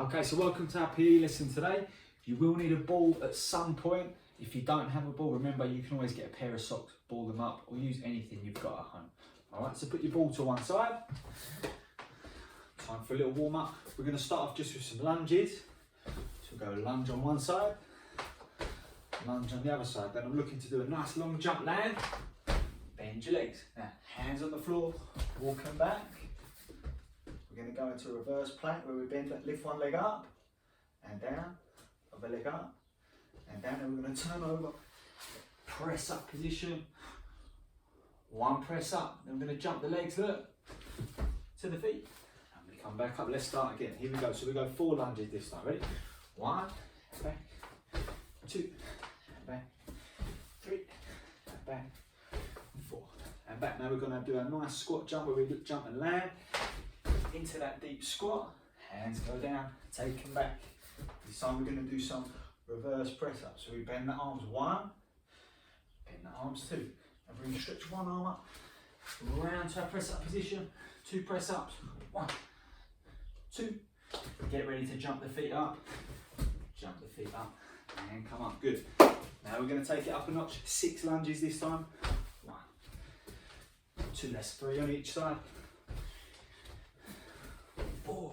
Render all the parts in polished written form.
Okay, so welcome to our PE lesson today. You will need a ball at some point. If you don't have a ball, remember you can always get a pair of socks, ball them up, or use anything you've got at home. Alright, so put your ball to one side. Time for a little warm up. We're going to start off just with some lunges. So we'll go lunge on one side, lunge on the other side. Then I'm looking to do a nice long jump land. Bend your legs. Now, hands on the floor, walking back. We're going to go into a reverse plank where we bend, lift one leg up and down, other leg up and down, and we're going to turn over, press up position, one press up, then we're going to jump the legs, look, to the feet, and we come back up. Let's start again. Here we go. So we go 4 lunges this time. Ready? 1, back, 2, and back, 3, and back, 4, and back. Now we're going to do a nice squat jump where we jump and land into that deep squat, hands go down, take them back. This time we're going to do some reverse press ups. So we bend the arms 1, bend the arms 2, and we're going to stretch one arm up, round to our press up position, 2 press ups, 1, 2, get ready to jump the feet up, and come up, good. Now we're going to take it up a notch, 6 lunges this time, 1, 2, that's 3 on each side, 4,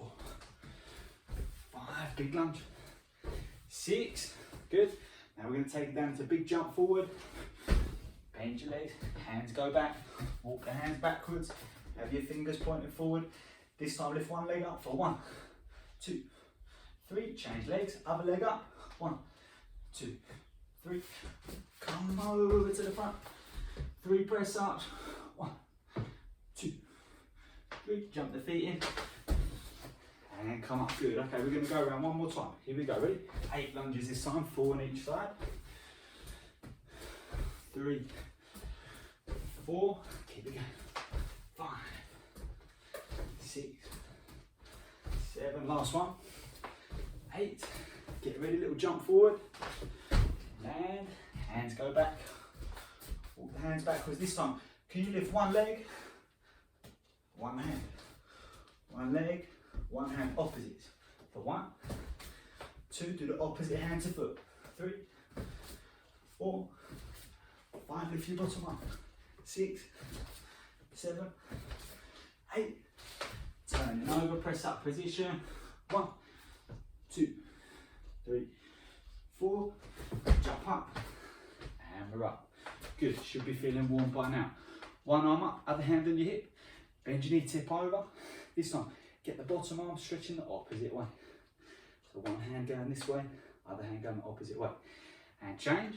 5, big lunge, 6, good. Now we're going to take it down to a big jump forward, bend your legs, hands go back, walk the hands backwards, have your fingers pointing forward. This time lift one leg up for 1, 2, 3, change legs, other leg up, 1, 2, 3, come over to the front, 3 press ups, 1, 2, 3, jump the feet in, and come up, good. Okay, we're going to go around one more time. Here we go, ready? 8 lunges this time, 4 on each side. 3, 4, keep it going. 5, 6, 7, last one. 8, get ready, little jump forward. Land, hands go back. Walk the hands backwards. This time, can you lift one leg? One hand. One leg. One hand opposites. For 1, 2, do the opposite hand to foot. 3, 4, 5, lift your bottom up. 6, 7, 8. Turning over, press up position. 1, 2, 3, 4. Jump up. And we're up. Good, should be feeling warm by now. One arm up, other hand on your hip. Bend your knee, tip over. This time, get the bottom arm stretching the opposite way. So one hand going this way, other hand going the opposite way. And change.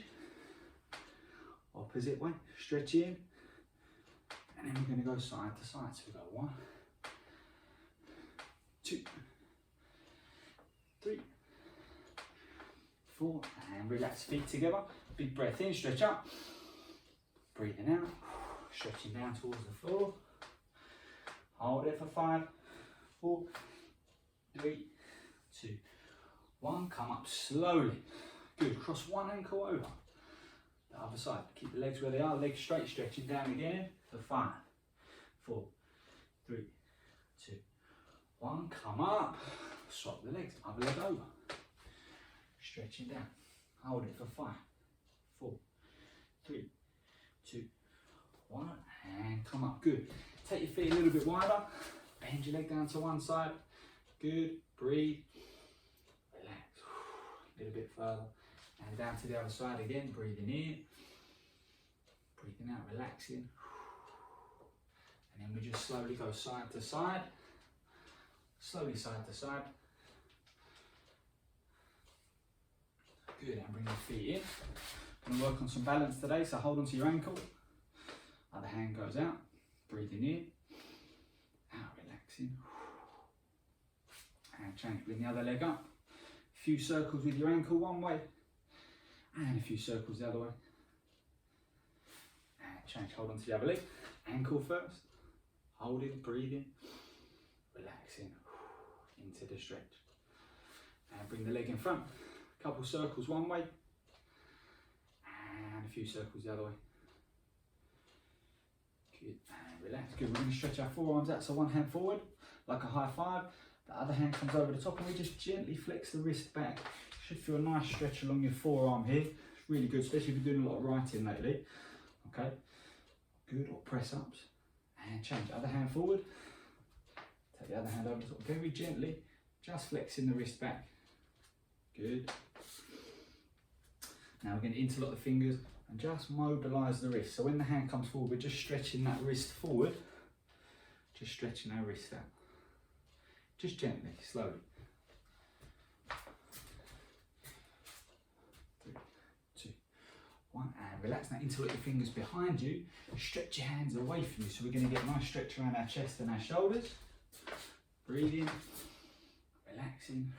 Opposite way, stretch in. And then we're going to go side to side. So we go 1, 2, 3, 4, and relax, feet together. Big breath in, stretch up. Breathing out, stretching down towards the floor. Hold it for 5, 4, 3, 2, 1. Come up slowly. Good. Cross one ankle over. The other side. Keep the legs where they are. Legs straight. Stretching down again for 5, 4, 3, 2, 1. Come up. Swap the legs. Other leg over. Stretching down. Hold it for 5, 4, 3, 2, 1. And come up. Good. Take your feet a little bit wider. Bend your leg down to one side. Good. Breathe. Relax. A little bit further. And down to the other side again. Breathing in. Breathing out. Relaxing. And then we just slowly go side to side. Slowly side to side. Good. And bring your feet in. Going to work on some balance today. So hold on to your ankle. Other hand goes out. Breathing in. Out. Relaxing. And change, bring the other leg up. A few circles with your ankle one way, and a few circles the other way. And change, hold on to the other leg. Ankle first, holding, breathing, relaxing, into the stretch. And bring the leg in front. A couple circles one way, and a few circles the other way. Good, and relax. Good, we're going to stretch our forearms out, so one hand forward, like a high 5. The other hand comes over the top and we just gently flex the wrist back. You should feel a nice stretch along your forearm here. It's really good, especially if you're doing a lot of writing lately. Okay, good, or press ups. And change, other hand forward. Take the other hand over the top, very gently, just flexing the wrist back. Good. Now we're going to interlock the fingers and just mobilise the wrist. So when the hand comes forward, we're just stretching that wrist forward. Just stretching our wrist out. Just gently, slowly. 3, 2, 1, and relax. Now interlock your fingers behind you. Stretch your hands away from you. So we're going to get a nice stretch around our chest and our shoulders. Breathe in, relaxing.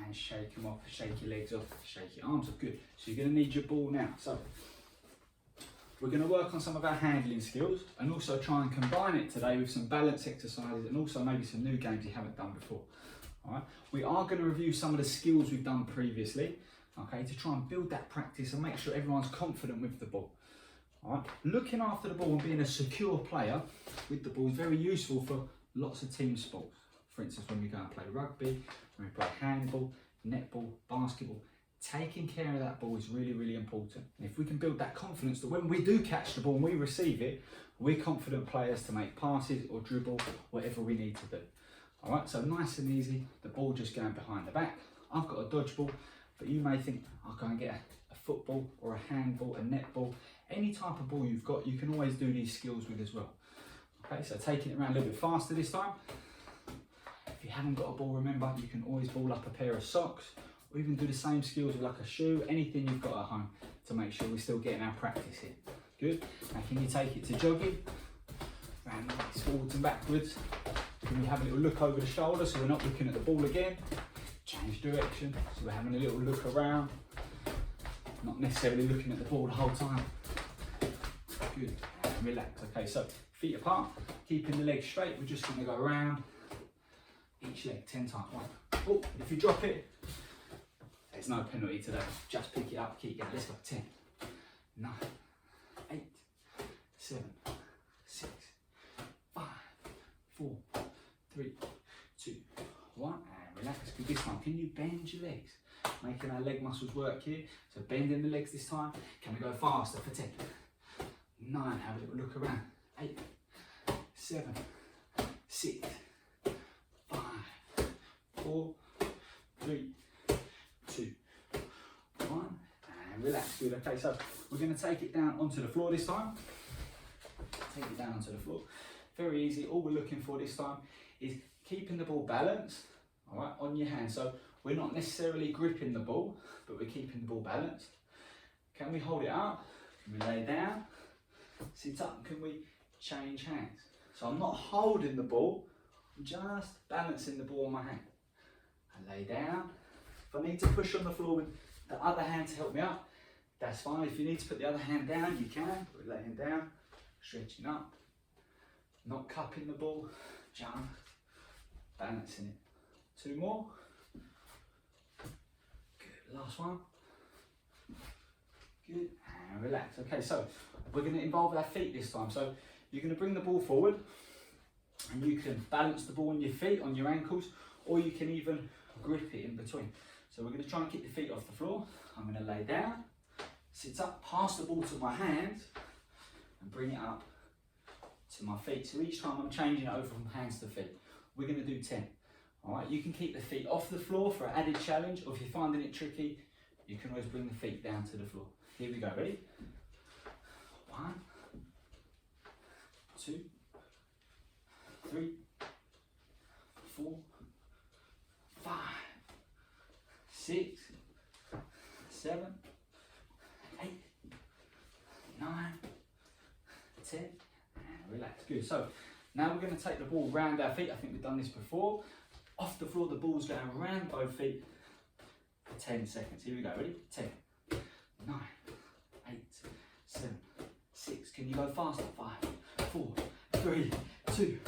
And shake them off, shake your legs off, shake your arms off. Good. So you're going to need your ball now. So we're going to work on some of our handling skills and also try and combine it today with some balance exercises and also maybe some new games you haven't done before. All right. We are going to review some of the skills we've done previously, okay, to try and build that practice and make sure everyone's confident with the ball. All right. Looking after the ball and being a secure player with the ball is very useful for lots of team sports. For instance, when we go and play rugby, when we play handball, netball, basketball, taking care of that ball is really, really important. And if we can build that confidence that when we do catch the ball and we receive it, we're confident players to make passes or dribble, whatever we need to do. All right, so nice and easy, the ball just going behind the back. I've got a dodgeball, but you may think, I'll go and get a football or a handball, a netball, any type of ball you've got, you can always do these skills with as well. Okay, so taking it around a little bit faster this time. If you haven't got a ball, remember, you can always ball up a pair of socks or even do the same skills with like a shoe, anything you've got at home to make sure we're still getting our practice in. Good. Now can you take it to jogging? Round the legs forwards and backwards. Can we have a little look over the shoulder so we're not looking at the ball again? Change direction, so we're having a little look around. Not necessarily looking at the ball the whole time. Good. And relax. Okay, so feet apart, keeping the legs straight. We're just going to go around each leg 10 times. 1. Oh, if you drop it, there's no penalty today. Just pick it up, keep going. Let's go. 10, 9, 8, 7, 6, 5, 4, 3, 2, 1. And relax. Good this time. Can you bend your legs? Making our leg muscles work here. So bending the legs this time. Can we go faster for 10? 9. Have a little look around. 8, 7, 6, 5, 4, 3, 2, 1, and relax. Good. Okay, so we're going to take it down onto the floor this time. Take it down onto the floor. Very easy. All we're looking for this time is keeping the ball balanced, all right, on your hand. So we're not necessarily gripping the ball, but we're keeping the ball balanced. Can we hold it up? Can we lay down? Sit up. Can we change hands? So I'm not holding the ball, I'm just balancing the ball on my hand. I lay down. If I need to push on the floor with the other hand to help me up, that's fine. If you need to put the other hand down, you can. We're laying down, stretching up, not cupping the ball, just balancing it. 2 more. Good, last one. Good, and relax. Okay, so we're going to involve our feet this time. So you're going to bring the ball forward and you can balance the ball on your feet, on your ankles, or you can even grip it in between. So we're going to try and keep the feet off the floor. I'm going to lay down, sit up, pass the ball to my hands and bring it up to my feet. So each time I'm changing it over from hands to feet. We're going to do 10. All right, you can keep the feet off the floor for an added challenge, or if you're finding it tricky, you can always bring the feet down to the floor. Here we go, ready? 1, 2, 3, 4, 5, 6, 7, 8, 9, 10, and relax. Good. So now we're going to take the ball round our feet. I think we've done this before. Off the floor, the ball's going around both feet for 10 seconds. Here we go. Ready? 10, 9, 8, 7, 6. Can you go faster? 5, 4, 3, 2,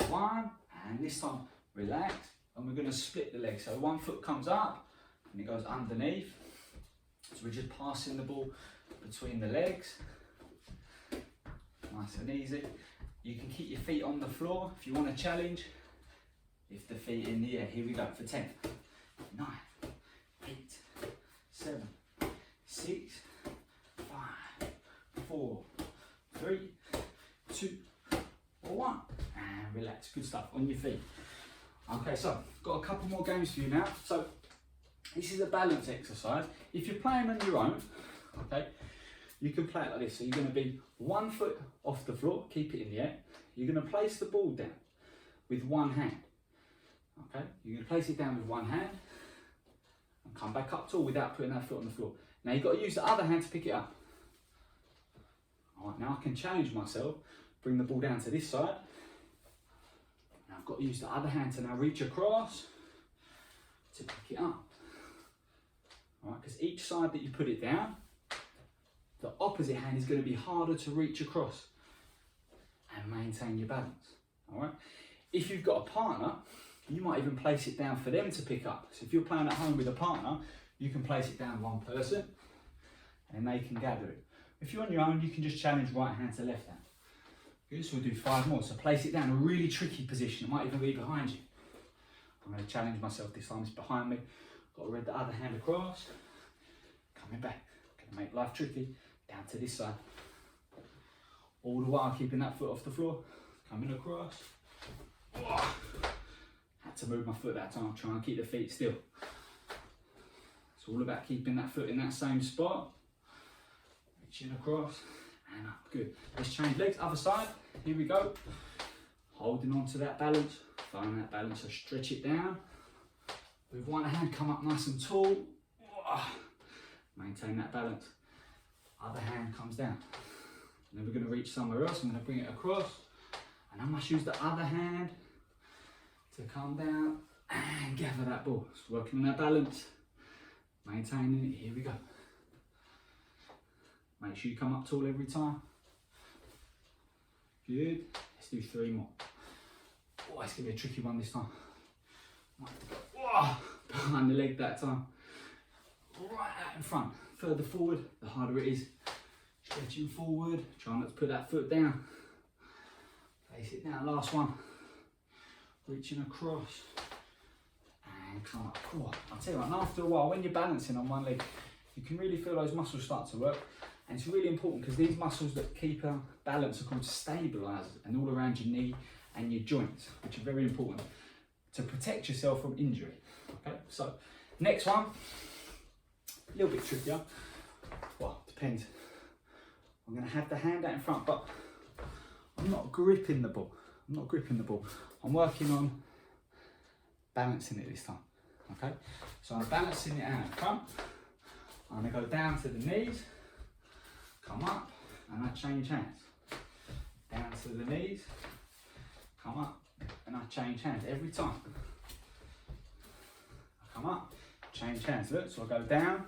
1. And this time, relax. And we're going to split the leg. So one foot comes up and it goes underneath. So we're just passing the ball between the legs. Nice and easy. You can keep your feet on the floor if you want to challenge. Lift the feet in the air. Here we go for 10, 9, 8, 7, 6, 5, 4, 3, 2, 1. And relax. Good stuff. On your feet. Okay, so got a couple more games for you now. So this is a balance exercise. If you're playing on your own, okay, you can play it like this. So you're going to be 1 foot off the floor, keep it in the air. You're going to place the ball down with one hand. Okay, you're going to place it down with one hand and come back up tall without putting that foot on the floor. Now you've got to use the other hand to pick it up. All right, now I can challenge myself, bring the ball down to this side. Now I've got to use the other hand to now reach across to pick it up. All right, because each side that you put it down, the opposite hand is going to be harder to reach across and maintain your balance. All right. If you've got a partner, you might even place it down for them to pick up. So if you're playing at home with a partner, you can place it down one person and they can gather it. If you're on your own, you can just challenge right hand to left hand. Good, so we'll do 5 more. So place it down in a really tricky position. It might even be behind you. I'm going to challenge myself this time. It's behind me. Got to read the other hand across. Coming back. Going to make life tricky. Down to this side. All the while keeping that foot off the floor. Coming across. Oh. Had to move my foot that time. Try and keep the feet still. It's all about keeping that foot in that same spot. Reaching across and up. Good. Let's change legs. Other side. Here we go. Holding on to that balance. Find that balance. So stretch it down. With one hand, come up nice and tall. Oh. Maintain that balance. Other hand comes down. And then we're going to reach somewhere else. I'm going to bring it across. And I must use the other hand to come down and gather that ball. Just working on that balance. Maintaining it. Here we go. Make sure you come up tall every time. Good. Let's do 3 more. Oh, it's going to be a tricky one this time. Oh, behind the leg that time. Right out in front. Further forward, the harder it is. Stretching forward. Try not to put that foot down. Place it down. Last one. Reaching across. And come up. Oh, I'll tell you what, and after a while, when you're balancing on one leg, you can really feel those muscles start to work. And it's really important because these muscles that keep a balance are called stabilisers, and all around your knee and your joints, which are very important to protect yourself from injury. Okay, so next one, a little bit trickier. Well, depends. I'm going to have the hand out in front, but I'm not gripping the ball. I'm working on balancing it this time. Okay, so I'm balancing it out in front. I'm going to go down to the knees, come up, and I change hands. Down to the knees, come up, and I change hands every time. I come up, change hands. Look, so I go down,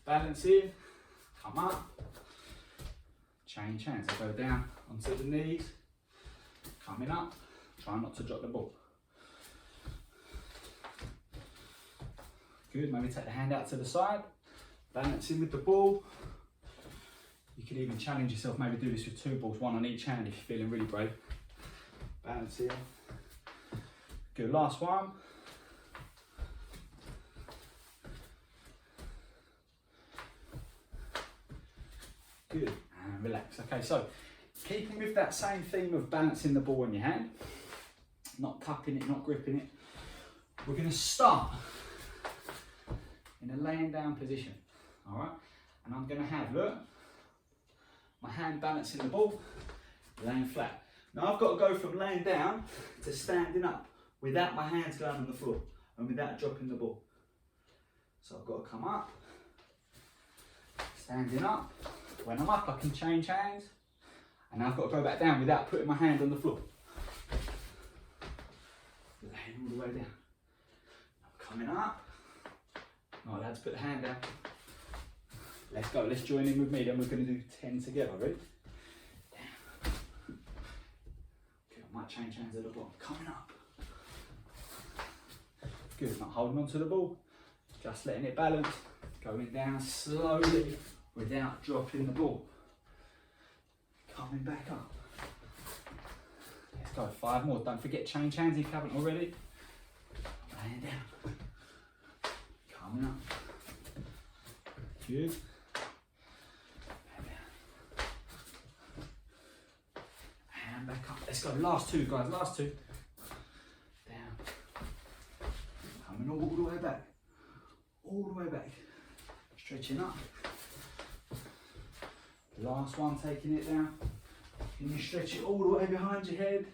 balance in, come up, change hands. I go down onto the knees, coming up, try not to drop the ball. Good, maybe take the hand out to the side, balancing with the ball. You can even challenge yourself, maybe do this with 2 balls, 1 on each hand if you're feeling really brave. Balance here. Good, last one. Good, and relax. Okay, so keeping with that same theme of balancing the ball in your hand, not cupping it, not gripping it, we're going to start in a laying down position. All right, and I'm going to have, look, my hand balancing the ball, laying flat. Now I've got to go from laying down to standing up without my hands going on the floor and without dropping the ball. So I've got to come up, standing up. When I'm up, I can change hands, and now I've got to go back down without putting my hand on the floor. Laying all the way down. I'm coming up. Not allowed to put the hand down. Let's go, let's join in with me, then we're going to do 10 together, ready? Down. Good, I might change hands at the bottom, coming up. Good, not holding on to the ball, just letting it balance, going down slowly without dropping the ball. Coming back up. go, 5 more. Don't forget change hands if you haven't already. Laying down. Coming up. Good. And back up. Let's go. Last 2, guys. Last 2. Down. Coming all the way back. All the way back. Stretching up. Last one, taking it down. And you stretch it all the way behind your head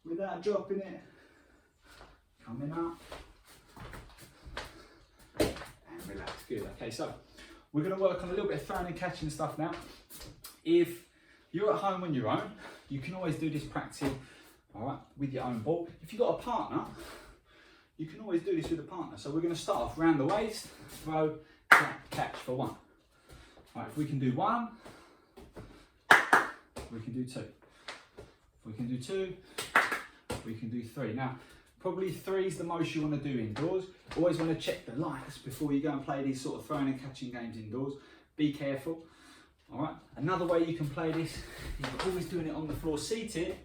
without dropping it. Coming up. And relax. Good. Okay, so we're going to work on a little bit of throwing and catching stuff now. If you're at home on your own, you can always do this practicing, all right, with your own ball. If you've got a partner, you can always do this with a partner. So we're going to start off round the waist, throw, catch for 1. All right, if we can do 1, we can do 2. If we can do 2, we can do 3. Now, probably 3 is the most you want to do indoors. Always want to check the lights before you go and play these sort of throwing and catching games indoors. Be careful. All right. Another way you can play this, if you're always doing it on the floor seated,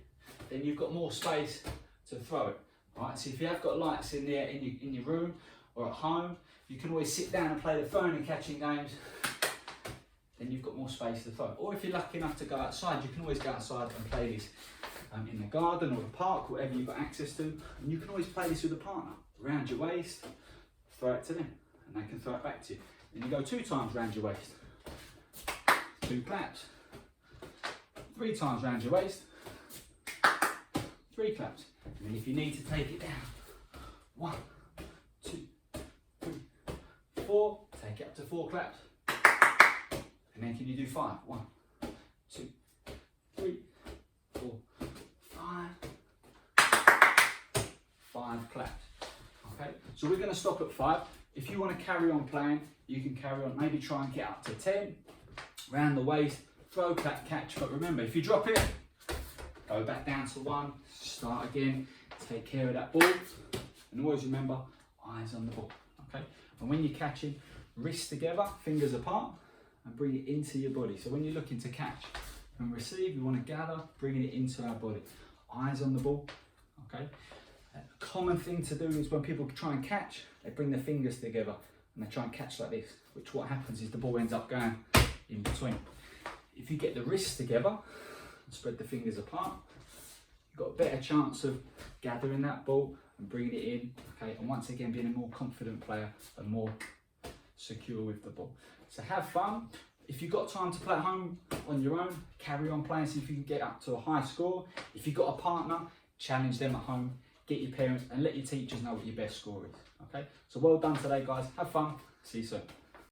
then you've got more space to throw it. All right. So if you have got lights in there in your room or at home, you can always sit down and play the throwing and catching games. Then you've got more space to throw. Or if you're lucky enough to go outside, you can always go outside and play this in the garden or the park, whatever you've got access to. And you can always play this with a partner. Round your waist, throw it to them, and they can throw it back to you. Then you go 2 times round your waist. 2 claps. 3 times round your waist. 3 claps. And then if you need to take it down, 1, 2, 3, 4. Take it up to 4 claps. And then can you do 5? 1, 2, 3, 4, 5. 5 claps. Okay, so we're going to stop at 5. If you want to carry on playing, you can carry on. Maybe try and get up to 10. Round the waist, throw, clap, catch. But remember, if you drop it, go back down to 1. Start again. Take care of that ball. And always remember, eyes on the ball. Okay, and when you're catching, wrists together, fingers apart, and bring it into your body. So when you're looking to catch and receive, you want to gather, bringing it into our body. Eyes on the ball, okay? A common thing to do is when people try and catch, they bring their fingers together and they try and catch like this, which what happens is the ball ends up going in between. If you get the wrists together and spread the fingers apart, you've got a better chance of gathering that ball and bringing it in, okay? And once again, being a more confident player and more secure with the ball. So have fun. If you've got time to play at home on your own, carry on playing, see if you can get up to a high score. If you've got a partner, challenge them at home, get your parents and let your teachers know what your best score is. Okay, so well done today, guys. Have fun. See you soon.